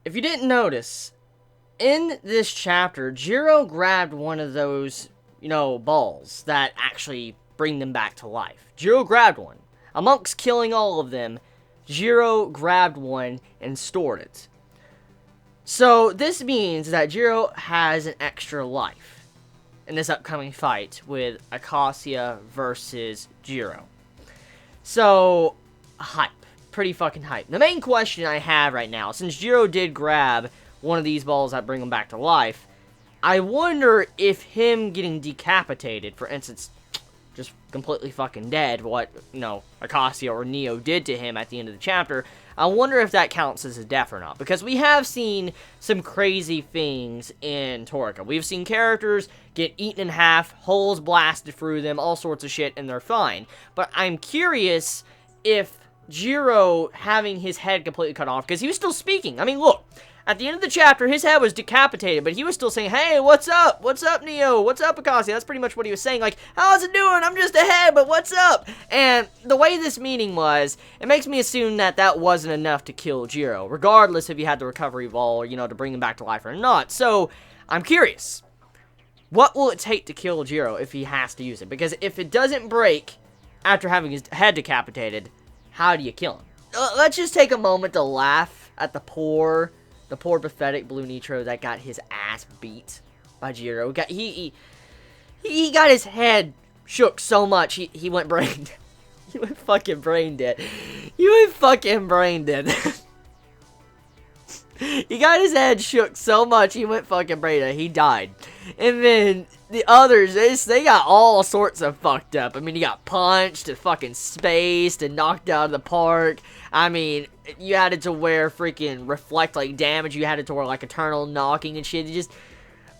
If you didn't notice, in this chapter, Jirou grabbed one of those, balls that actually bring them back to life. Jirou grabbed one. Amongst killing all of them, Jirou grabbed one and stored it. So this means that Jirou has an extra life in this upcoming fight with Acacia versus Jirou. So, hype. Pretty fucking hype. The main question I have right now, since Jirou did grab one of these balls that bring him back to life, I wonder if him getting decapitated, for instance, just completely fucking dead, what, Acacia or Neo did to him at the end of the chapter, I wonder if that counts as a death or not. Because we have seen some crazy things in Toriko. We've seen characters get eaten in half, holes blasted through them, all sorts of shit, and they're fine. But I'm curious if Jirou having his head completely cut off, because he was still speaking. I mean, look, at the end of the chapter, his head was decapitated, but he was still saying, hey, what's up? What's up, Neo? What's up, Acacia? That's pretty much what he was saying, like, how's it doing? I'm just a head, but what's up? And the way this meeting was, it makes me assume that that wasn't enough to kill Jirou, regardless if he had the recovery ball, to bring him back to life or not. So, I'm curious. What will it take to kill Jirou if he has to use it? Because if it doesn't break after having his head decapitated, how do you kill him? Let's just take a moment to laugh at the poor pathetic Blue Nitro that got his ass beat by Jirou. He got his head shook so much, he went brain dead. He went fucking brain dead. He went fucking brain dead. He got his head shook so much, he went fucking brain dead. He died. And then the others, they got all sorts of fucked up. I mean, he got punched and fucking spaced and knocked out of the park. I mean, you had it to wear freaking reflect like damage. You had it to wear like eternal knocking and shit.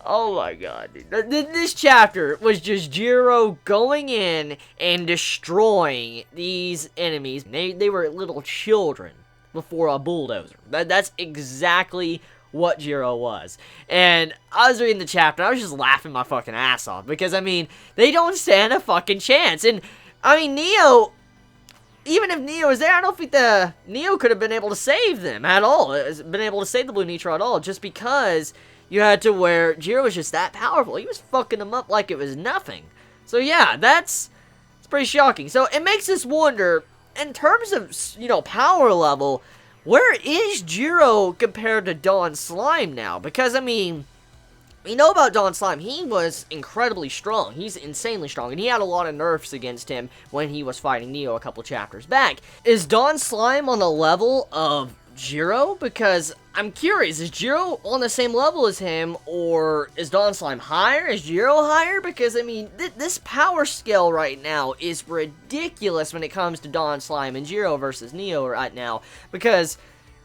Oh my god, dude. This chapter was just Jirou going in and destroying these enemies. They were little children before a bulldozer. That's exactly what Jirou was. And I was reading the chapter, I was just laughing my fucking ass off, because, I mean, they don't stand a fucking chance. And, I mean, Neo, even if Neo was there, I don't think Neo could have been able to save them at all, been able to save the Blue Nitro at all, just because you had to where Jirou was just that powerful. He was fucking them up like it was nothing. So, yeah, it's pretty shocking. So, it makes us wonder, in terms of, power level, where is Jirou compared to Dawn Slime now? Because, I mean, we know about Dawn Slime. He was incredibly strong. He's insanely strong. And he had a lot of nerfs against him when he was fighting Neo a couple chapters back. Is Dawn Slime on the level of Jirou? Because I'm curious, is Jirou on the same level as him, or is Dawn Slime higher? Is Jirou higher? Because, I mean, this power scale right now is ridiculous when it comes to Dawn Slime and Jirou versus Neo right now. Because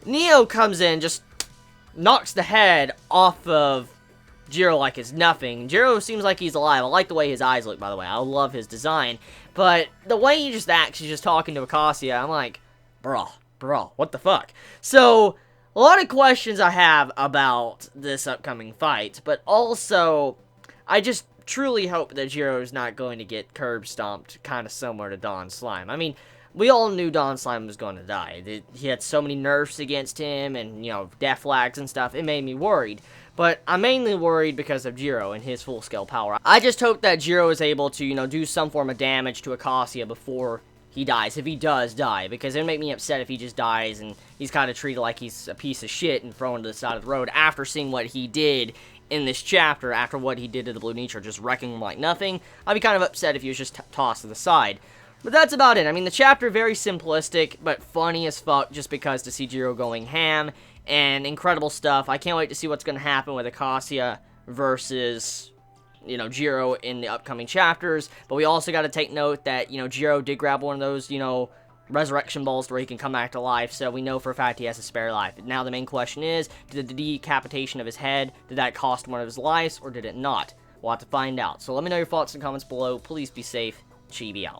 Neo comes in, just knocks the head off of Jirou like it's nothing. Jirou seems like he's alive. I like the way his eyes look, by the way. I love his design. But the way he just acts, he's just talking to Acacia, I'm like, bro, what the fuck? So, a lot of questions I have about this upcoming fight, but also, I just truly hope that Jirou is not going to get curb stomped, kind of similar to Dawn Slime. I mean, we all knew Dawn Slime was going to die. He had so many nerfs against him, and, death flags and stuff, it made me worried. But I'm mainly worried because of Jirou and his full-scale power. I just hope that Jirou is able to, do some form of damage to Acacia before he dies, if he does die, because it'd make me upset if he just dies and he's kind of treated like he's a piece of shit and thrown to the side of the road after seeing what he did in this chapter, after what he did to the Blue Nitro, just wrecking him like nothing. I'd be kind of upset if he was just tossed to the side. But that's about it. I mean, the chapter, very simplistic, but funny as fuck, just because to see Jirou going ham, and incredible stuff. I can't wait to see what's going to happen with Acacia versus Jirou in the upcoming chapters. But we also got to take note that, Jirou did grab one of those, resurrection balls to where he can come back to life. So we know for a fact he has a spare life. Now the main question is, did the decapitation of his head, did that cost one of his lives, or did it not? We'll have to find out. So let me know your thoughts in the comments below. Please be safe. Chibi out.